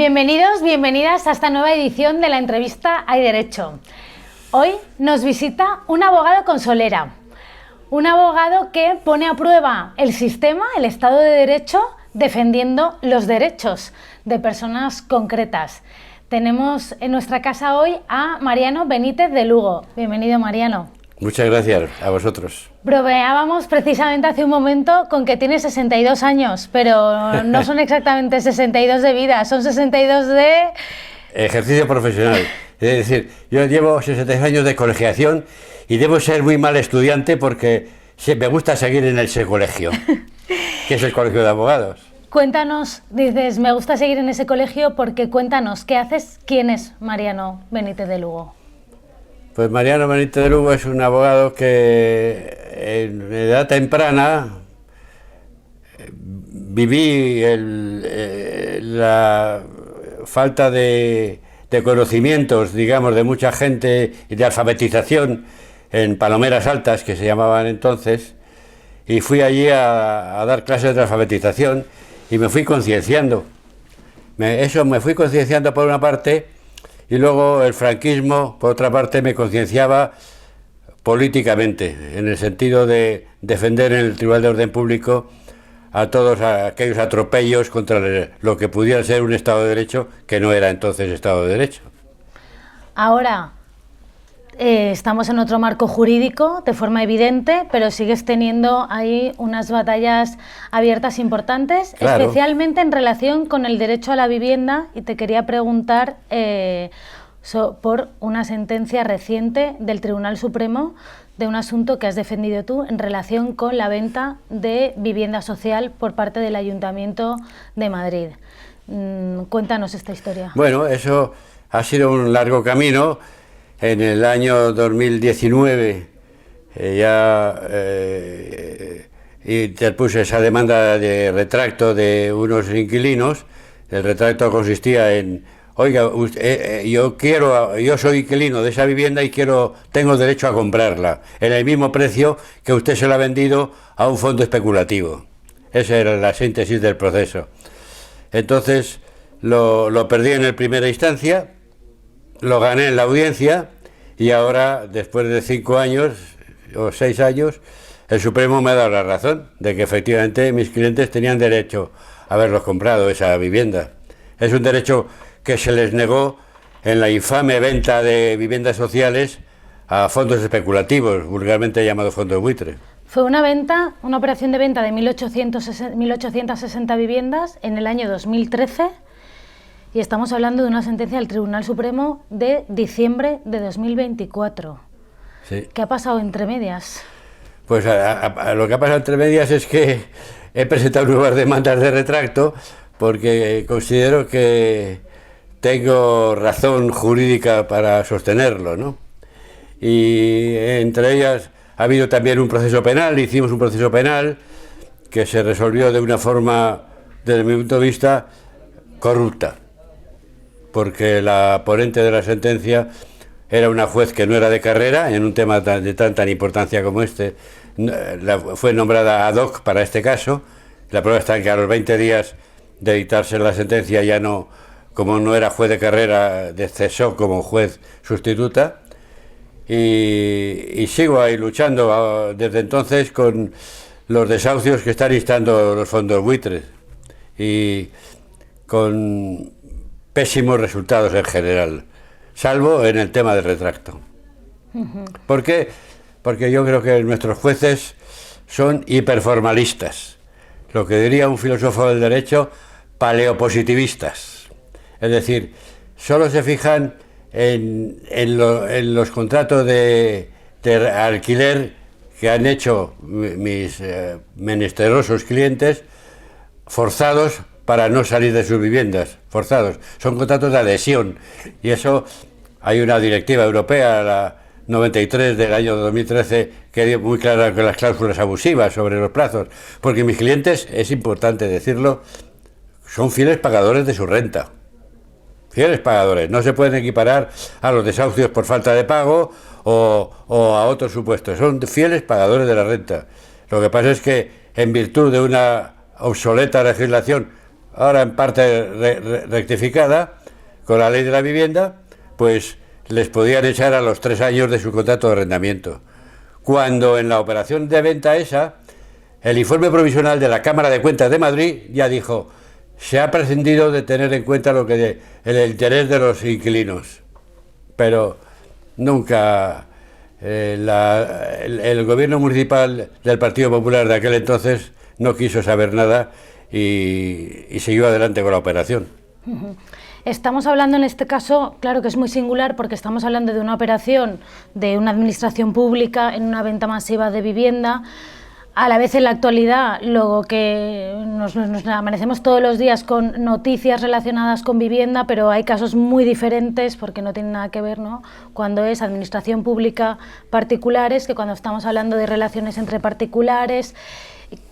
Bienvenidos, bienvenidas a esta nueva edición de la entrevista Hay Derecho. Hoy nos visita un abogado con solera, un abogado que pone a prueba el sistema, el Estado de Derecho, defendiendo los derechos de personas concretas. Tenemos en nuestra casa hoy a Mariano Benítez de Lugo. Bienvenido, Mariano. Muchas gracias a vosotros. Bromeábamos precisamente hace un momento con que tiene 62 años, pero no son exactamente 62 de vida, son 62 de... ejercicio profesional. Es decir, yo llevo 66 años de colegiación y debo ser muy mal estudiante porque me gusta seguir en ese colegio, que es el Colegio de Abogados. Cuéntanos, dices, me gusta seguir en ese colegio porque cuéntanos, ¿qué haces? ¿Quién es Mariano Benítez de Lugo? Pues Mariano Benítez de Lugo es un abogado que en edad temprana viví la falta de conocimientos, digamos, de mucha gente y de alfabetización en Palomeras Altas, que se llamaban entonces, y fui allí a dar clases de alfabetización y me fui concienciando. Me fui concienciando por una parte. Y luego el franquismo, por otra parte, me concienciaba políticamente, en el sentido de defender en el Tribunal de Orden Público a todos aquellos atropellos contra lo que pudiera ser un Estado de Derecho, que no era entonces Estado de Derecho. Ahora, estamos en otro marco jurídico, de forma evidente, pero sigues teniendo ahí unas batallas abiertas importantes, claro, especialmente en relación con el derecho a la vivienda, y te quería preguntar por una sentencia reciente del Tribunal Supremo de un asunto que has defendido tú en relación con la venta de vivienda social por parte del Ayuntamiento de Madrid. Cuéntanos esta historia. Bueno, eso ha sido un largo camino. En el año 2019 interpuse esa demanda de retracto de unos inquilinos. El retracto consistía en: oiga, yo soy inquilino de esa vivienda y tengo derecho a comprarla en el mismo precio que usted se la ha vendido a un fondo especulativo. Esa era la síntesis del proceso. Entonces lo perdí en la primera instancia, lo gané en la audiencia y ahora, después de 5 años o 6 años, el Supremo me ha dado la razón de que efectivamente mis clientes tenían derecho a haberlos comprado esa vivienda. Es un derecho que se les negó en la infame venta de viviendas sociales a fondos especulativos, vulgarmente llamados fondos buitre. Fue una operación de venta de 1.860 viviendas en el año 2013 y estamos hablando de una sentencia del Tribunal Supremo de diciembre de 2024. Sí. ¿Qué ha pasado entre medias? Pues lo que ha pasado entre medias es que he presentado nuevas demandas de retracto porque considero que tengo razón jurídica para sostenerlo, ¿no? Y entre ellas ha habido también un proceso penal. Hicimos un proceso penal que se resolvió de una forma, desde mi punto de vista, corrupta, porque la ponente de la sentencia era una juez que no era de carrera en un tema de tanta importancia como este. Fue nombrada ad hoc para este caso. La prueba está en que a los 20 días de dictarse la sentencia ya no, como no era juez de carrera, cesó como juez sustituta. Y sigo ahí luchando desde entonces con los desahucios que están instando los fondos buitres y con pésimos resultados en general, salvo en el tema del retracto. ¿Por qué? Porque yo creo que nuestros jueces son hiperformalistas, lo que diría un filósofo del derecho, paleopositivistas. Es decir, solo se fijan en los contratos de alquiler que han hecho mis menesterosos clientes, forzados para no salir de sus viviendas, forzados. Son contratos de adhesión y eso hay una directiva europea, la 93 del año 2013, que es muy clara con las cláusulas abusivas sobre los plazos, porque mis clientes, es importante decirlo, son fieles pagadores de su renta. Fieles pagadores, no se pueden equiparar a los desahucios por falta de pago o a otros supuestos, son fieles pagadores de la renta. Lo que pasa es que en virtud de una obsoleta legislación ahora en parte rectificada, con la ley de la vivienda, pues les podían echar a los 3 años de su contrato de arrendamiento. Cuando en la operación de venta esa, el informe provisional de la Cámara de Cuentas de Madrid ya dijo: se ha prescindido de tener en cuenta el interés de los inquilinos. Pero nunca el gobierno municipal del Partido Popular de aquel entonces no quiso saber nada y siguió adelante con la operación. Estamos hablando en este caso, claro que es muy singular, porque estamos hablando de una operación de una administración pública en una venta masiva de vivienda. A la vez, en la actualidad, luego que nos amanecemos todos los días con noticias relacionadas con vivienda, pero hay casos muy diferentes porque no tienen nada que ver, ¿no?, cuando es administración pública particulares, que cuando estamos hablando de relaciones entre particulares.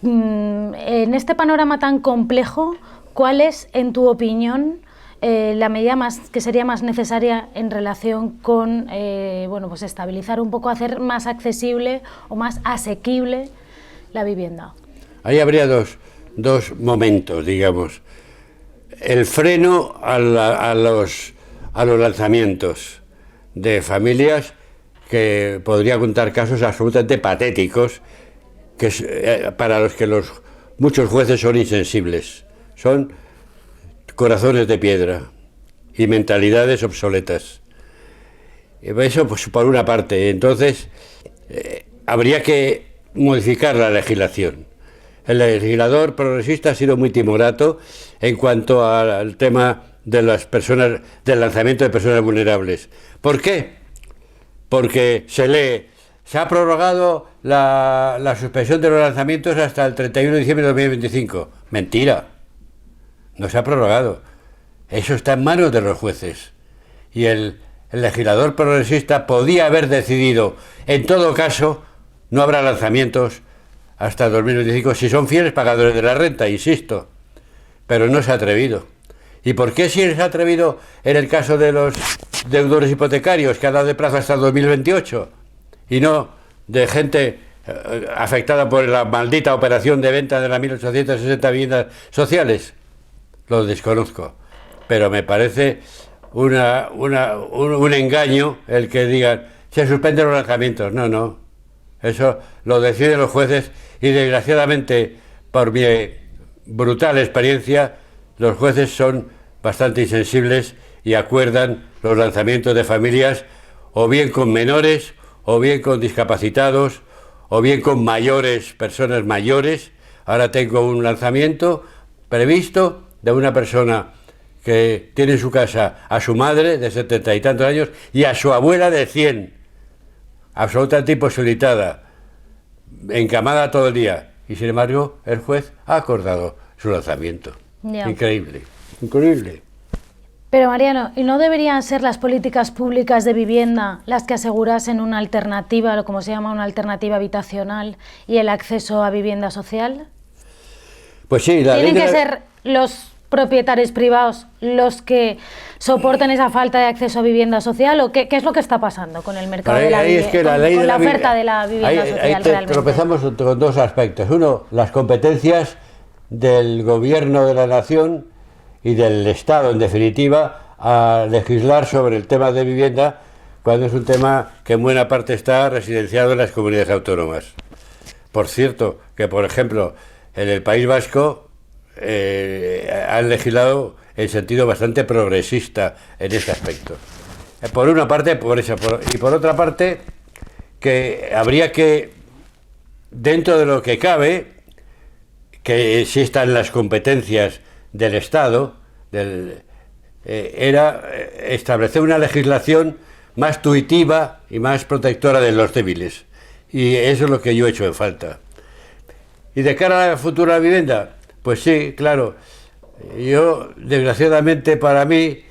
En este panorama tan complejo, ¿cuál es, en tu opinión, la medida que sería más necesaria en relación con bueno, pues estabilizar un poco, hacer más accesible o más asequible la vivienda? Ahí habría dos momentos, digamos. El freno a los lanzamientos de familias, que podría contar casos absolutamente patéticos, para los que muchos jueces son insensibles. Son corazones de piedra y mentalidades obsoletas. Eso, pues, por una parte. Entonces, habría que modificar la legislación. El legislador progresista ha sido muy timorato en cuanto al tema de las personas, del lanzamiento de personas vulnerables. ¿Por qué? Porque se ha prorrogado la suspensión de los lanzamientos hasta el 31 de diciembre de 2025. Mentira. No se ha prorrogado. Eso está en manos de los jueces. Y el legislador progresista podía haber decidido, en todo caso, no habrá lanzamientos hasta 2025, si son fieles pagadores de la renta, insisto. Pero no se ha atrevido. ¿Y por qué si se ha atrevido en el caso de los deudores hipotecarios, que ha dado de plazo hasta 2028, y no de gente afectada por la maldita operación de venta de las 1.860 viviendas sociales? Lo desconozco, pero me parece un engaño el que digan se suspenden los lanzamientos. No. Eso lo deciden los jueces y, desgraciadamente, por mi brutal experiencia, los jueces son bastante insensibles y acuerdan los lanzamientos de familias, o bien con menores, o bien con discapacitados, o bien con mayores, personas mayores. Ahora tengo un lanzamiento previsto de una persona que tiene en su casa a su madre de 70 y tantos años y a su abuela de 100, absolutamente imposibilitada, encamada todo el día, y sin embargo el juez ha acordado su lanzamiento. Yeah. Increíble. Pero, Mariano, ¿y no deberían ser las políticas públicas de vivienda las que asegurasen una alternativa, lo como se llama, una alternativa habitacional y el acceso a vivienda social? Pues sí, ¿Tienen que ser los propietarios privados los que soporten esa falta de acceso a vivienda social, o qué es lo que está pasando con el mercado de la vivienda, con la oferta de la vivienda social realmente? Tropezamos con dos aspectos. Uno, las competencias del gobierno de la nación y del Estado, en definitiva, a legislar sobre el tema de vivienda, cuando es un tema que en buena parte está residenciado en las comunidades autónomas. Por cierto, que por ejemplo, en el País Vasco han legislado en sentido bastante progresista en este aspecto. Por una parte, y por otra parte, que habría que, dentro de lo que cabe, que existan las competencias del Estado, era establecer una legislación más tuitiva y más protectora de los débiles. Y eso es lo que yo he hecho en falta. Y de cara a la futura vivienda, pues sí, claro, yo, desgraciadamente para mí,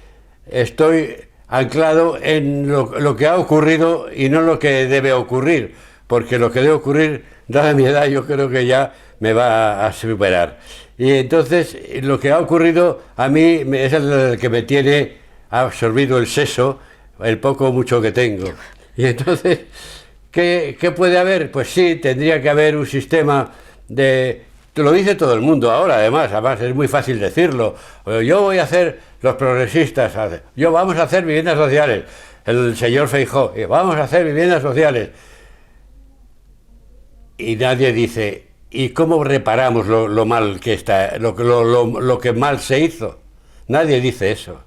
estoy anclado en lo que ha ocurrido y no lo que debe ocurrir, porque lo que debe ocurrir, dada mi edad, yo creo que ya me va a superar. Y entonces, lo que ha ocurrido a mí es el que me tiene absorbido el seso, el poco o mucho que tengo. Y entonces, ¿qué puede haber? Pues sí, tendría que haber un sistema te lo dice todo el mundo ahora, además es muy fácil decirlo. Yo voy a hacer, los progresistas, vamos a hacer viviendas sociales. El señor Feijóo, vamos a hacer viviendas sociales. Y nadie dice, ¿y cómo reparamos lo mal que está, lo que mal se hizo? Nadie dice eso.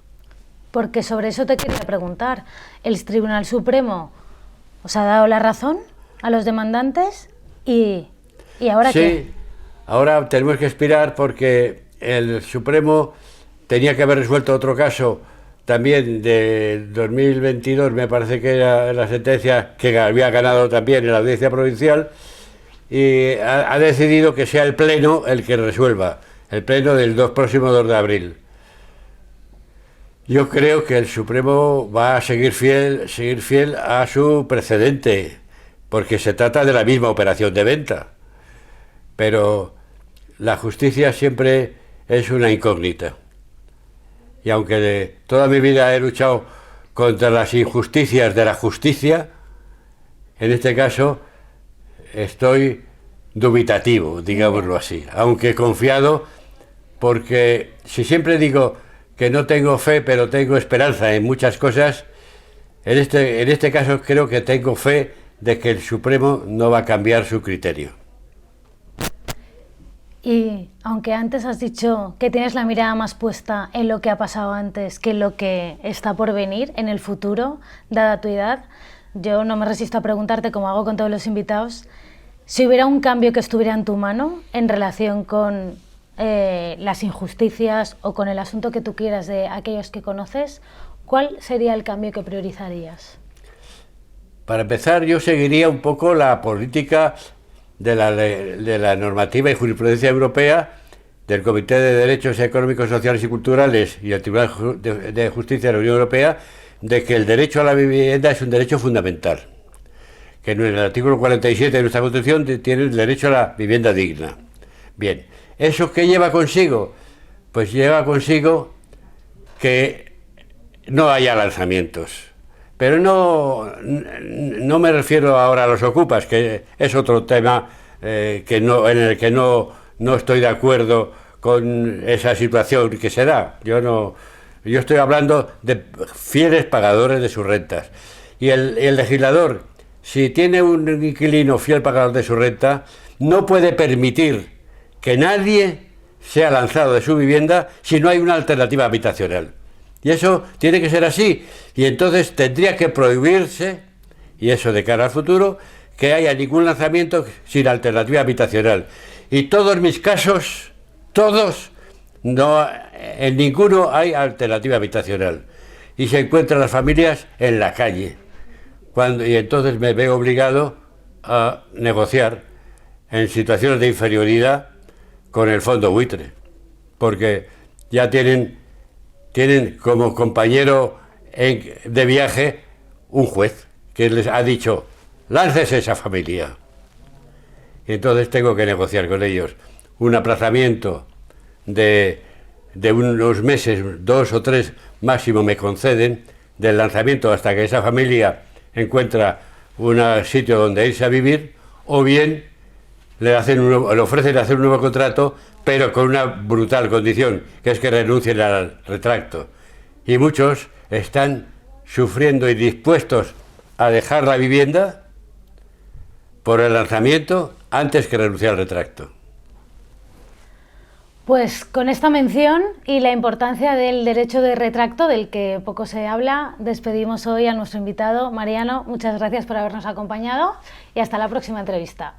Porque sobre eso te quería preguntar. ¿El Tribunal Supremo os ha dado la razón a los demandantes? ¿Y ahora qué? Sí, ahora tenemos que esperar porque el Supremo tenía que haber resuelto otro caso también de 2022, me parece que era la sentencia que había ganado también en la audiencia provincial, y ha decidido que sea el Pleno el que resuelva, el Pleno del próximo 2 de abril. Yo creo que el Supremo va a seguir fiel a su precedente, porque se trata de la misma operación de venta. Pero la justicia siempre es una incógnita. Y aunque toda mi vida he luchado contra las injusticias de la justicia, en este caso estoy dubitativo, digámoslo así, aunque confiado, porque si siempre digo que no tengo fe, pero tengo esperanza en muchas cosas, en este caso creo que tengo fe de que el Supremo no va a cambiar su criterio. Y aunque antes has dicho que tienes la mirada más puesta en lo que ha pasado antes que en lo que está por venir en el futuro, dada tu edad, yo no me resisto a preguntarte, como hago con todos los invitados, si hubiera un cambio que estuviera en tu mano en relación con las injusticias o con el asunto que tú quieras de aquellos que conoces, ¿cuál sería el cambio que priorizarías? Para empezar, yo seguiría un poco la política de la normativa y jurisprudencia europea, del Comité de Derechos Económicos, Sociales y Culturales y el Tribunal de Justicia de la Unión Europea, de que el derecho a la vivienda es un derecho fundamental, que en el artículo 47 de nuestra Constitución tiene el derecho a la vivienda digna. Bien, ¿eso qué lleva consigo? Pues lleva consigo que no haya lanzamientos. Pero no me refiero ahora a los ocupas, que es otro tema en el que no estoy de acuerdo con esa situación que se da. Yo estoy hablando de fieles pagadores de sus rentas. Y el legislador, si tiene un inquilino fiel pagador de su renta, no puede permitir que nadie sea lanzado de su vivienda si no hay una alternativa habitacional. Y eso tiene que ser así. Y entonces tendría que prohibirse, y eso de cara al futuro, que haya ningún lanzamiento sin alternativa habitacional. Y todos mis casos, en ninguno hay alternativa habitacional. Y se encuentran las familias en la calle. Y entonces me veo obligado a negociar en situaciones de inferioridad con el fondo buitre. Porque ya tienen como compañero de viaje un juez que les ha dicho, láncese esa familia. Y entonces tengo que negociar con ellos un aplazamiento de unos meses, 2 o 3 máximo me conceden, del lanzamiento hasta que esa familia encuentra un sitio donde irse a vivir, o bien le ofrecen hacer un nuevo contrato, pero con una brutal condición, que es que renuncien al retracto. Y muchos están sufriendo y dispuestos a dejar la vivienda por el lanzamiento antes que renunciar al retracto. Pues con esta mención y la importancia del derecho de retracto, del que poco se habla, despedimos hoy a nuestro invitado. Mariano, muchas gracias por habernos acompañado y hasta la próxima entrevista.